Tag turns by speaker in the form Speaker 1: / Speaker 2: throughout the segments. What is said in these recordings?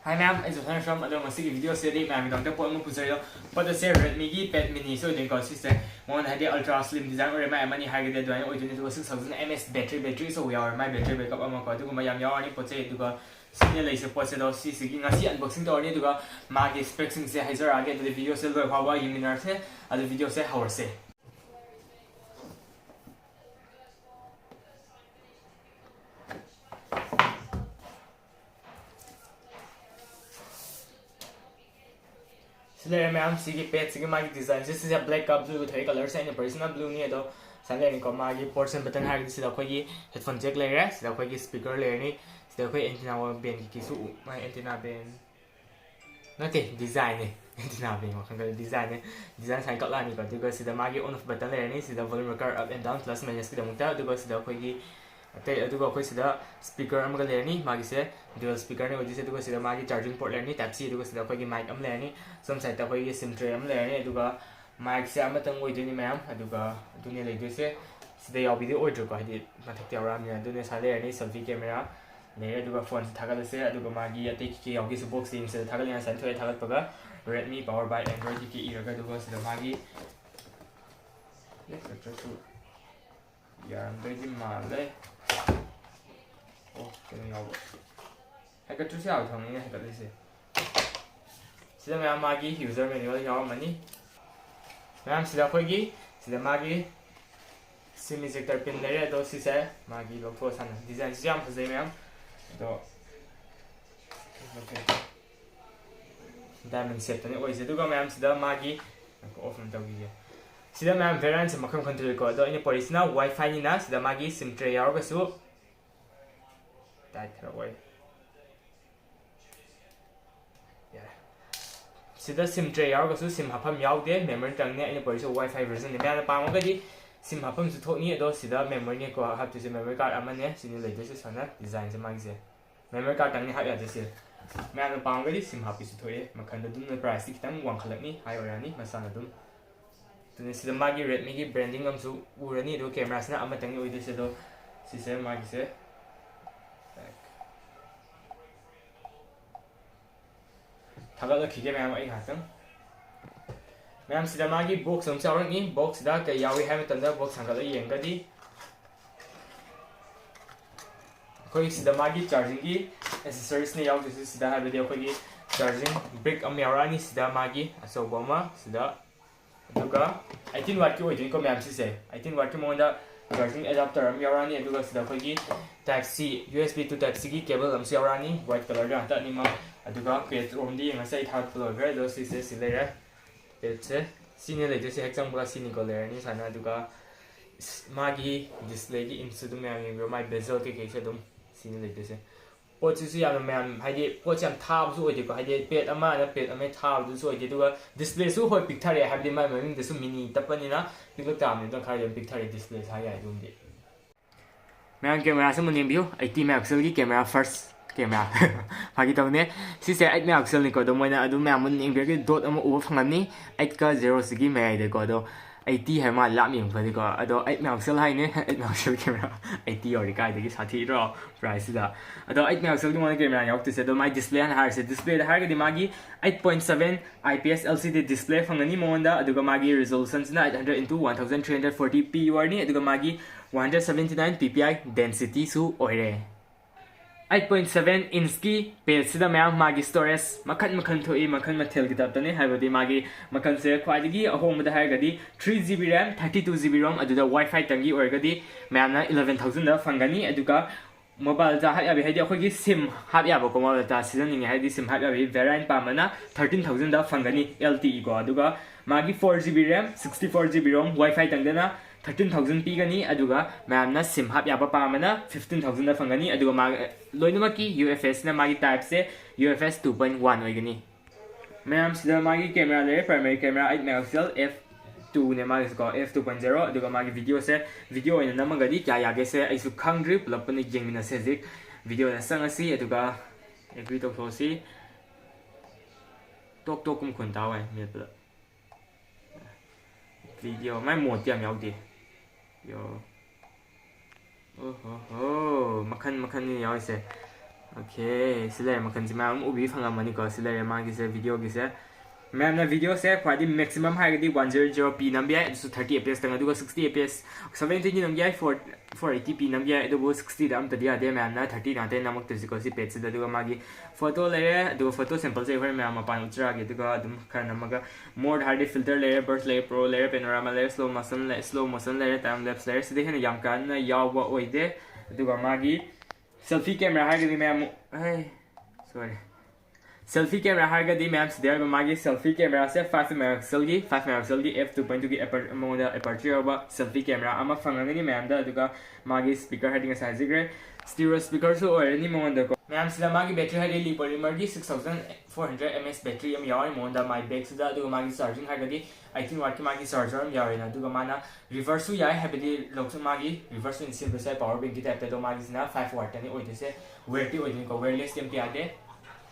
Speaker 1: Hi ma'am, I just want to show you a video series. Ma'am, I'm going to show what the Realme PadMini. So they got system. One had the ultra slim design or my money higher than doing with 6000 mAh battery. So we are my battery backup. I'm going to go my young put it to go. Senior laser post it or see unboxing to order to go. Market specs in the Hazer. I get the video silver how you mean the video say how say. So there ma'am, sige pet sige magi design. This is a black blue three colors and personal blue ni ado. Sale ni ko magi portion button har this da khoi headphone jack layer sida khoi speaker layer ni sida khoi antenna wa ben ki su mai antenna ben. Okay, design ni antenna ben ko khang design ni design sai kat la ni ko du ko sida magi on off button layer ni sida volume rocker up and down plus minus ki da mukta du ko sida khoi Okay, aduga akhoi sida speaker amaga lerni magi se dual speaker ne odi se aduga sida magi charging port lerni type C aduga sida akhoi mic am lerni some side ta akhoi sim tray am lerni aduga mic se amatang oidini ma'am aduga adune leidoi se sida yaw video order ko hadi mathak yaw ram ni adune sa lerni selfie camera ne aduga phone thagal se aduga magi ate ki yaw gi su box sim se thagal ya san thoi thagal paga Redmi power by Android ki iraga aduga sida magi let's try to yaram doi male cái này ngầu hay cái chút xíu thằng này hay cái gì xin chào em Maggie user menu nhau mà ní em xin chào quý xin chào Maggie sim ejector pin này đó xin sẽ Maggie logo sana design jam phải em đó ok diamond set này ôi giờ tôi có em xin chào Maggie off mình tao gì xin chào em variant mà không control có đó ini original wifi ni na xin chào Maggie sim tray áo cái số away. Yeah. Sida sim tray yaw gasu sim hapam yaw de memory tang ne ina poriso wifi version ne ma pa mo gadi sim hapam su thok ni do sida memory ne ko have to memory card ama ne sini le de su sana design se ma gi se memory card tang ni ha ya de se ma na pa mo gadi sim hapi su thoye makhan dum ne price ki tang wang khalak ni hai ora ni masana dum tune sida ma gi Redmi gi branding am su urani do camera na ama tang ni oi de se do si se ma gi se thagala khige ma'am ai hatang ma'am sida magi box am chawrang ni box da ka yawi ha tanda box hangala yenga di khoi sida magi charging gi accessories ne yaw this sida ha video khoi gi charging brick am yawra ni sida magi aso boma sida aduga 18 watt ki oi ko ma'am si se 18 watt ki monda charging adapter am yawra ni aduga sida khoi gi type C USB to type C gi cable am si yawra ni white color da ta ni ma aduga page rom di nga sai thak flow ver do si se silera page se sine le de se hexam bla sini ko le ni sana aduga magi display gi in su dum yang ngi my bezel ke se dum sine le de se pot si ya man haide pot cham thab su oi ko haide page ama na page ama thab du su oi de display su hoi picture ha de my ming de su mini tapani na picture tam ni do khar de picture display sa ya dum de man camera se mun nim view 80 megapixel gi camera first camera phagi tawne si se 8 megapixel ni ko do moina adu ma'am mun ing be dot ama uba phangani 8 ka 0 sigi mai de ko do 80 hai ma lam yeng phadi ko ado 8 megapixel hai ne 8 megapixel camera 80 ori kai de gi sathi ro price da ado 8 megapixel ni mon camera yok te se do my display han har se display da har ga di magi 8.7 IPS LCD display phangani monda aduga magi resolution na 800 into 1340 p warni aduga magi 179 ppi density su oire 8.7 inch ki page sida ma'am magi storage makhan thoi makhan mathel ki tap tane haibadi magi makhan se khwaidagi ahom da haigadi 3GB RAM 32GB ROM aduda wifi tangi orgadi ma'am na 11000 da fangani aduga mobile ja habi haidi akhoi gi sim habya ba ko mobile ta season ningi haidi sim habya bi variant pa mana 13000 da fangani LTE go aduga magi 4GB RAM 64GB ROM wifi tangdana 13,000 pigani aduga ma'am na sim hab yaba pa mana 15,000 da fangani aduga ma loinuma ki UFS na magi type se UFS 2.1 oigani ma'am sida magi camera le primary camera 8 megapixel f2 ne magi ko f2.0 aduga magi video ina namagadi kya yage se aisu khangri plapani jengmina se zik video na sangasi aduga agree to close tok kum khun tawai me pla video mai mo tiam yaw di yo oh makhan ni yaw se Okay, sila yung makan si ma'am ubi fanga mani ko sila yung magi sa video gisa. Ma'am na video sa kwadi maximum high gadi 100p nambia so 30 fps tanga duga 60 fps 720 nambia 480p nambia duga 60 dam tadia de ma'am na 30 na te namak tisi ko si page da duga magi photo layer duga photo sample se hore ma'am apan utra gi duga dum kana maga mode hard filter layer burst layer pro layer panorama layer slow motion layer time lapse layer sidi hena yam kan na yawa oide duga magi selfie camera hargadi ma'am ay sorry selfie camera hargadi ma'am sidar magi selfie camera se 5 megapixel gi f2.2 gi aperture ba selfie camera ama fangani ma'am da aduga magi speaker harding size gre stereo speaker so or ni monda ko ma'am sida magi battery hardly polymer gi 6400 mAh battery am yawi monda my bag sida aduga magi charging hargadi 18 watt ki magi charger am yawi na aduga mana reverse su yai habidi loksu magi reverse in simple sai power bank ki type to magi sina 5 watt ni oide se weight ti oide ko wireless tem ti ade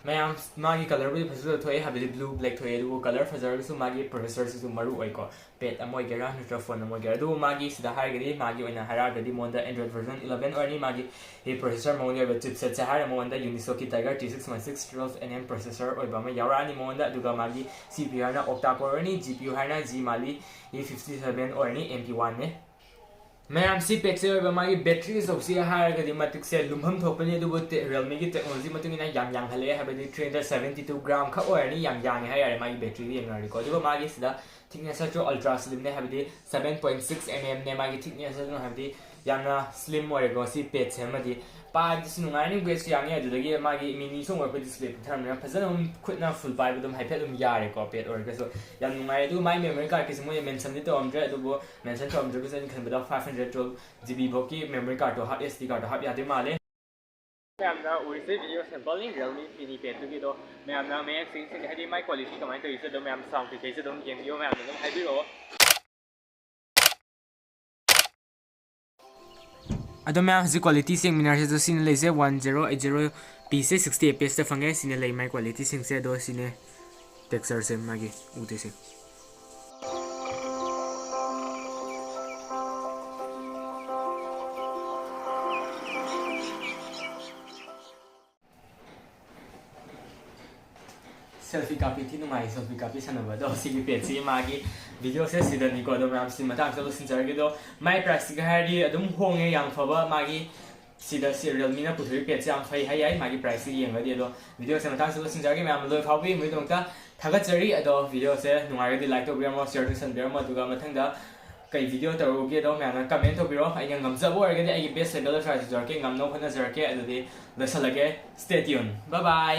Speaker 1: ma'am मागी colour भी फजल थोए हाबि blue black थोए दु colour फजर सु मागी processor सु मरु ओइ को पेट अमोय गेरा नट्रा फोन अमोय गेरा दु मागी सिदा हारगदि मागी ओइना हारागदि मोंदा एंड्रॉइड वर्जन 11 और मागी हे प्रोसेसर मोंदा बे चिपसेट से हार मोंदा यूनिसोकी टाइगर T616 12nm प्रोसेसर ओइ बामा यारानी मोंदा दुगा मागी CPU ना ऑक्टा कोर नि GPU हारना G माली E57 और नि MP1 ने मैम सी पेट से मागी बैटरी सबसे हारगदि मतिक से लुमहम थोपने दुबो Realme की टेक्नोलॉजी मतुंगिना yang हले हाबदि 372 ग्राम ख ओरनी yang है यार मागी बैटरी यंगनारि को दुबो मागी सिदा थिकनेस जो अल्ट्रा स्लिम ने हाबदि 7.6 mm ने मागी थिकनेस जो हाबदि याना स्लिम ओरेगो सी पेट से मदि पादि सुनुगानि वेस्ट यांगे अदुदगी मागी मिनी सोंग ओर डिस्प्ले थरमना फजन खुदना फुल पाइब दम हाइफेट दम यारे को पेट ओरगे सो याम नुगाय दु माई मेमोरी कार्ड किस मोय मेंशन दि तोमद्रे दुबो मेंशन तोमद्रे बिजन खनबदा 512GB बोकी मेमोरी कार्ड तो हार्ड SD कार्ड तो हाब यादे माले मैम ना उरिसे video sample in Realme PadMini पेट दुगी दो मैम ना मैं सिंग सिंग हादि माई क्वालिटी कमाय तो इसे दो मैम साउंड के से दम गेमियो मैम दम हाइबिरो अदो मैं हजी क्वालिटी सिंग मिनार से सिन लेजे 1080p से 60fps से फंगे सिने ले माई क्वालिटी सिंग से दो सिने टेक्सचर से मागी उते से सेल्फी कापी थी नुमाई सेल्फी कापी सनबा दो सिगी पेज से मागी वीडियो से सिदनी को दो मैम सिम मताक चलो सिंजर दो माई प्राइस का हारी अदुम होंगे यांग फबा मागी सिदा से Realme ना पुथुरी पेज से आम फई हाई मागी प्राइस येंगदि दो वीडियो से मताक चलो सिंजर मैम लो फाबी मुई दोंता थागतजरी अदो वीडियो से नुमाई लाइक तो बिरमो शेयर सन बिरमो दुगा मथंगदा कई वीडियो तरोगे दो मैम कमेंट तो बिरो आई ngमजबो ओरगदि आई बेस्ट लेवल ट्राई जरके ngमनो फना जरके अदुदि लसलगे स्टे ट्यून बाय बाय